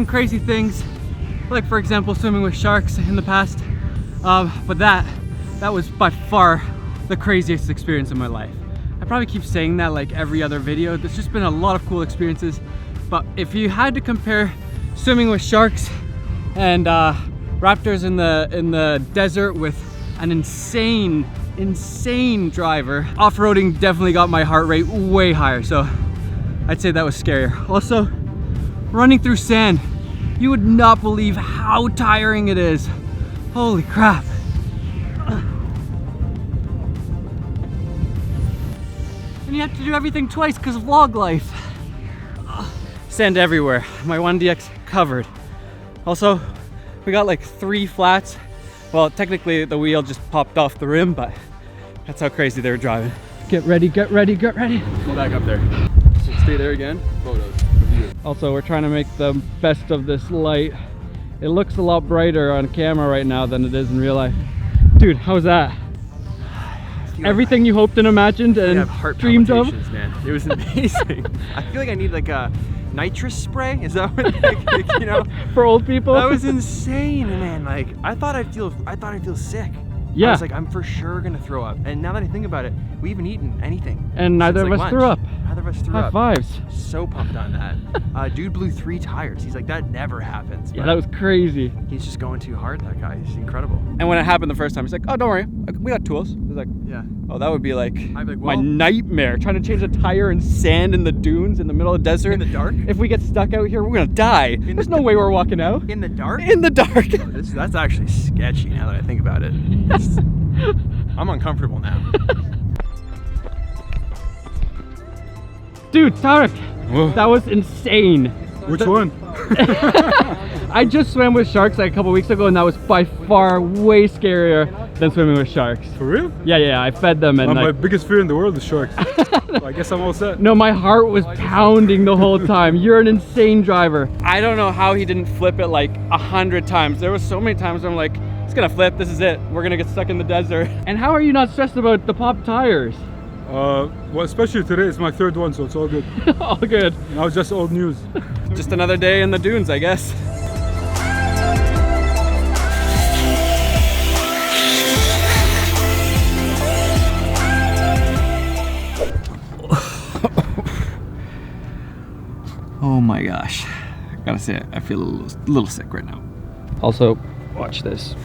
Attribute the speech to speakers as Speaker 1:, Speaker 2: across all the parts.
Speaker 1: some crazy things, like for example swimming with sharks in the past, but that was by far the craziest experience of my life. I probably keep saying that like every other video. There's just been a lot of cool experiences, but if you had to compare swimming with sharks and raptors in the desert with an insane driver, off-roading definitely got my heart rate way higher, so I'd say that was scarier. Also, running through sand, you would not believe how tiring it is. Holy crap. And you have to do everything twice because of vlog life. Sand everywhere, my 1DX covered. Also, we got like 3 flats. Well, technically the wheel just popped off the rim, but that's how crazy they were driving. Get ready, get ready, get ready.
Speaker 2: Go back up there. So stay there again. Photos.
Speaker 1: Also, we're trying to make the best of this light. It looks a lot brighter on camera right now than it is in real life. Dude, how's that? Everything you hoped and imagined and dreamed of?
Speaker 2: Man. It was amazing. I feel like I need like a nitrous spray. Is that what, like, you know?
Speaker 1: For old people?
Speaker 2: That was insane, man. Like I thought I'd feel sick.
Speaker 1: Yeah.
Speaker 2: I was like, I'm for sure gonna throw up. And now that I think about it, we haven't eaten anything.
Speaker 1: And neither of us threw up.
Speaker 2: Neither of us threw
Speaker 1: up. High fives.
Speaker 2: So pumped on that. Dude blew 3 tires. He's like, that never happens.
Speaker 1: Yeah, that was crazy.
Speaker 2: He's just going too hard, that guy. He's incredible.
Speaker 1: And when it happened the first time, he's like, oh, don't worry, we got tools. He's like,
Speaker 2: yeah.
Speaker 1: Oh, that would be like,
Speaker 2: I'd be like,
Speaker 1: my nightmare, trying to change a tire in sand in the dunes in the middle of the desert.
Speaker 2: In the dark?
Speaker 1: If we get stuck out here, we're gonna die. There's no way we're walking out.
Speaker 2: In the dark?
Speaker 1: In the dark.
Speaker 2: Oh, that's actually sketchy now that I think about it. I'm uncomfortable now.
Speaker 1: Dude, Tarek,
Speaker 3: Whoa.
Speaker 1: that was insane.
Speaker 3: Which one?
Speaker 1: I just swam with sharks like a couple weeks ago, and that was by far way scarier than swimming with sharks.
Speaker 3: For real?
Speaker 1: Yeah, I fed them and
Speaker 3: my biggest fear in the world is sharks. So I guess I'm all set.
Speaker 1: No, my heart was pounding the whole time. You're an insane driver. I don't know how he didn't flip it like 100 times. There was so many times where I'm like, it's gonna flip, this is it. We're gonna get stuck in the desert. And how are you not stressed about the popped tires?
Speaker 3: Well, especially today, it's my 3rd one, so it's all good.
Speaker 1: All good.
Speaker 3: Now it's just old news.
Speaker 1: Just another day in the dunes, I guess. Oh my gosh. I gotta say, I feel a little sick right now. Also, watch this.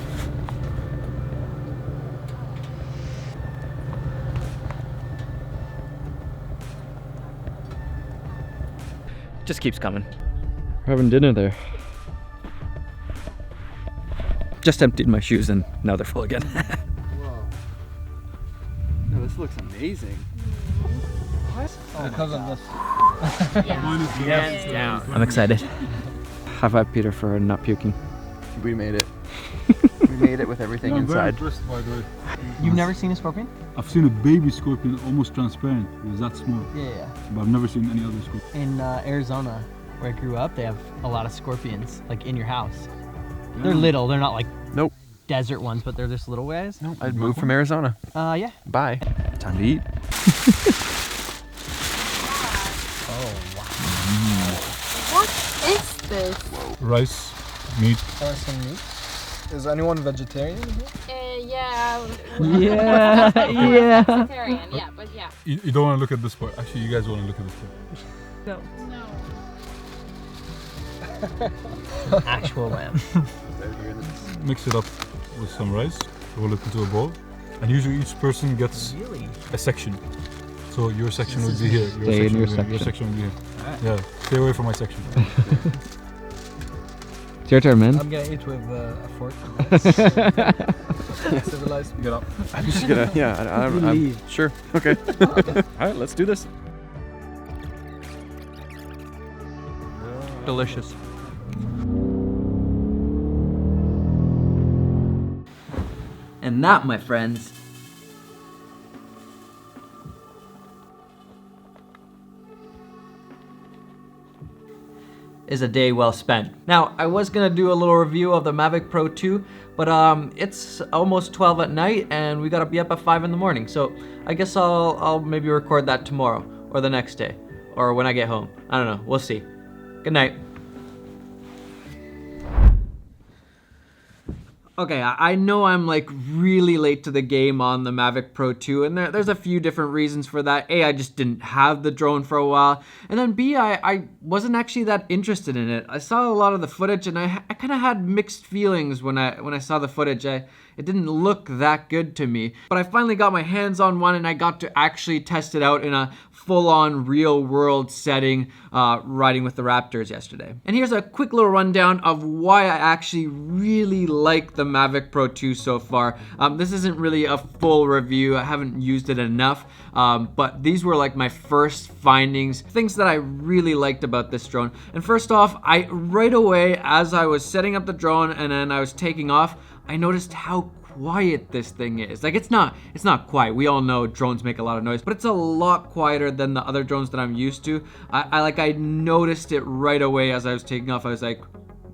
Speaker 1: Just keeps coming. We're having dinner there. Just emptied my shoes and now they're full again.
Speaker 2: Whoa. No, this looks amazing. What? Oh,
Speaker 3: because of this.
Speaker 2: Hands down.
Speaker 1: I'm excited. High five, Peter, for not puking.
Speaker 2: We made it. We made it with everything inside.
Speaker 3: Very impressed, by the way.
Speaker 4: You've never seen a scorpion?
Speaker 3: I've seen a baby scorpion almost transparent. It was that small.
Speaker 4: Yeah.
Speaker 3: But I've never seen any other scorpion.
Speaker 4: In Arizona, where I grew up, they have a lot of scorpions, like in your house. They're little, they're not like desert ones, but they're just little guys.
Speaker 2: Nope. I'd move from Arizona.
Speaker 4: Yeah.
Speaker 2: Bye. Time to eat.
Speaker 4: Oh, wow.
Speaker 5: What is this?
Speaker 3: Rice, meat.
Speaker 4: Some meat. Is anyone vegetarian here?
Speaker 5: Yeah.
Speaker 1: Yeah, yeah.
Speaker 5: Vegetarian, yeah, but yeah.
Speaker 3: You don't want to look at this part. Actually, you guys want to look at this part.
Speaker 5: No.
Speaker 4: Actual lamb.
Speaker 3: Mix it up with some rice, roll it into a bowl, and usually each person gets a section. So your section would be here. Your section would be here. Yeah, stay away from my section.
Speaker 1: It's your turn, man.
Speaker 4: I'm gonna eat with a fork. Civilized.
Speaker 3: Get up.
Speaker 2: I'm just gonna, I'm sure. Okay. Alright, let's do this.
Speaker 1: Delicious. And that, my friends, is a day well spent. Now, I was gonna do a little review of the Mavic Pro 2, but it's almost 12 at night and we gotta be up at 5 in the morning. So I guess I'll maybe record that tomorrow or the next day or when I get home. I don't know, we'll see. Good night. Okay, I know I'm like really late to the game on the Mavic Pro 2, and there's a few different reasons for that. A, I just didn't have the drone for a while, and then B, I wasn't actually that interested in it. I saw a lot of the footage, and I kind of had mixed feelings when I saw the footage. It didn't look that good to me, but I finally got my hands on one, and I got to actually test it out in a full-on real-world setting, riding with the Raptors yesterday. And here's a quick little rundown of why I actually really like the Mavic Pro 2 so far. This isn't really a full review. I haven't used it enough, but these were like my first findings, things that I really liked about this drone. And first off, right away as I was setting up the drone and then I was taking off, I noticed how quiet this thing is. Like it's not quiet. We all know drones make a lot of noise, but it's a lot quieter than the other drones that I'm used to. I noticed it right away as I was taking off. I was like,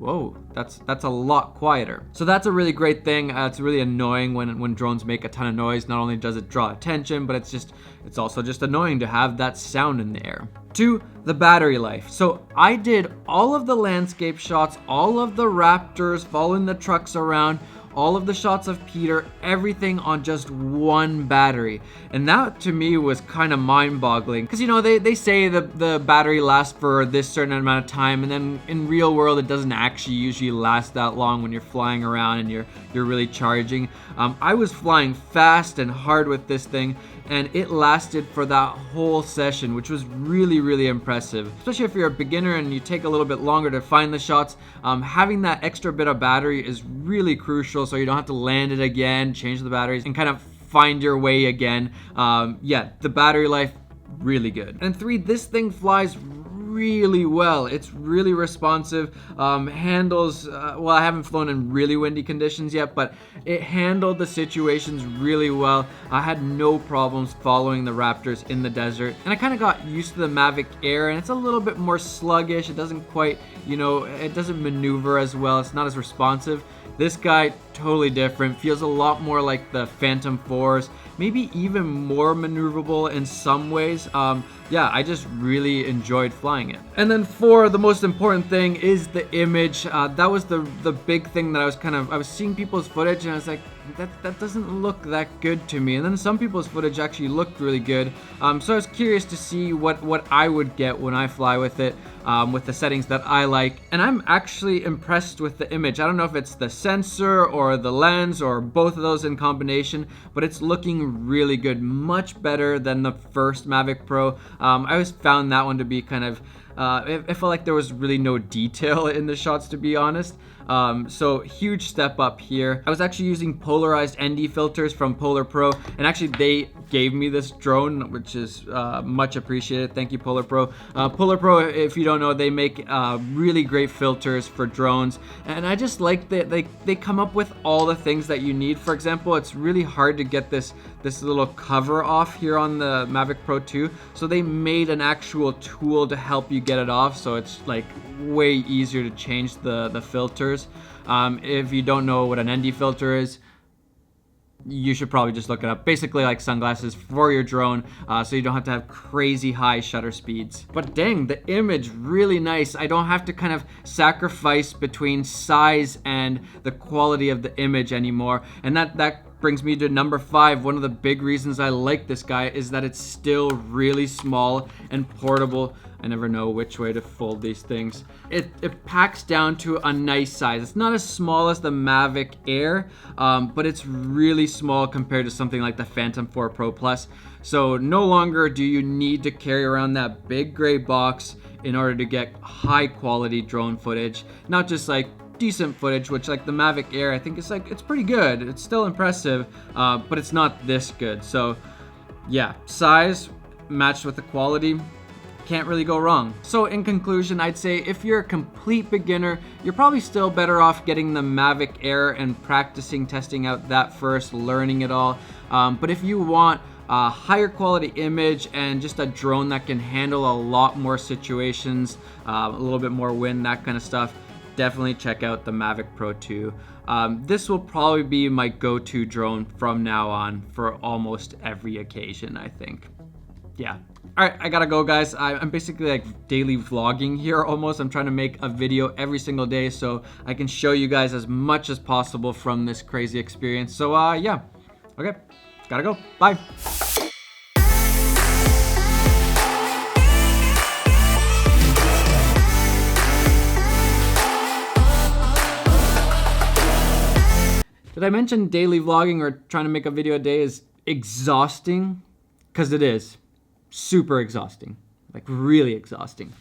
Speaker 1: whoa, that's a lot quieter. So that's a really great thing. It's really annoying when drones make a ton of noise. Not only does it draw attention, but it's also just annoying to have that sound in the air. 2, the battery life. So I did all of the landscape shots, all of the Raptors following the trucks around, all of the shots of Peter, everything on just one battery. And that to me was kind of mind-boggling, because you know they say the battery lasts for this certain amount of time, and then in real world it doesn't actually usually last that long when you're flying around and you're really charging. I was flying fast and hard with this thing, and it lasted for that whole session, which was really, really impressive. Especially if you're a beginner and you take a little bit longer to find the shots, having that extra bit of battery is really crucial, so you don't have to land it again, change the batteries, and kind of find your way again. Yeah, the battery life, really good. And 3, this thing flies really well. It's really responsive, handles, well, I haven't flown in really windy conditions yet, but it handled the situations really well. I had no problems following the Raptors in the desert, and I kind of got used to the Mavic Air, and it's a little bit more sluggish. It doesn't quite, you know, it doesn't maneuver as well. It's not as responsive. This guy, totally different, feels a lot more like the Phantom 4s, maybe even more maneuverable in some ways. Yeah, I just really enjoyed flying it. And then 4, the most important thing is the image. That was the big thing that I was seeing people's footage and I was like, that doesn't look that good to me. And then some people's footage actually looked really good. So I was curious to see what I would get when I fly with it, with the settings that I like. And I'm actually impressed with the image. I don't know if it's the sensor or the lens or both of those in combination, but it's looking really good, much better than the first Mavic Pro. I always found that one to be kind of, it felt like there was really no detail in the shots, to be honest. So huge step up here. I was actually using polarized ND filters from Polar Pro, and actually they gave me this drone, which is much appreciated. Thank you, Polar Pro. Polar Pro, if you don't know, they make really great filters for drones, and I just like that they come up with all the things that you need. For example, it's really hard to get this little cover off here on the Mavic Pro 2, so they made an actual tool to help you get it off, so it's like way easier to change the filters. If you don't know what an ND filter is, you should probably just look it up. Basically like sunglasses for your drone, so you don't have to have crazy high shutter speeds. But dang, the image really nice. I don't have to kind of sacrifice between size and the quality of the image anymore. And that brings me to number 5. One of the big reasons I like this guy is that it's still really small and portable. I never know which way to fold these things. It packs down to a nice size. It's not as small as the Mavic Air, but it's really small compared to something like the Phantom 4 Pro Plus. So no longer do you need to carry around that big gray box in order to get high quality drone footage. Not just like decent footage, which like the Mavic Air, I think it's pretty good. It's still impressive, but it's not this good. So yeah, size matched with the quality, can't really go wrong. So in conclusion, I'd say if you're a complete beginner, you're probably still better off getting the Mavic Air and practicing testing out that first, learning it all. But if you want a higher quality image and just a drone that can handle a lot more situations, a little bit more wind, that kind of stuff, definitely check out the Mavic Pro 2. This will probably be my go-to drone from now on for almost every occasion, I think. Yeah, All right, I gotta go, guys. I'm basically like daily vlogging here almost. I'm trying to make a video every single day so I can show you guys as much as possible from this crazy experience. So yeah, okay, gotta go, bye. Did I mention daily vlogging or trying to make a video a day is exhausting? Because it is. Super exhausting. Like really exhausting.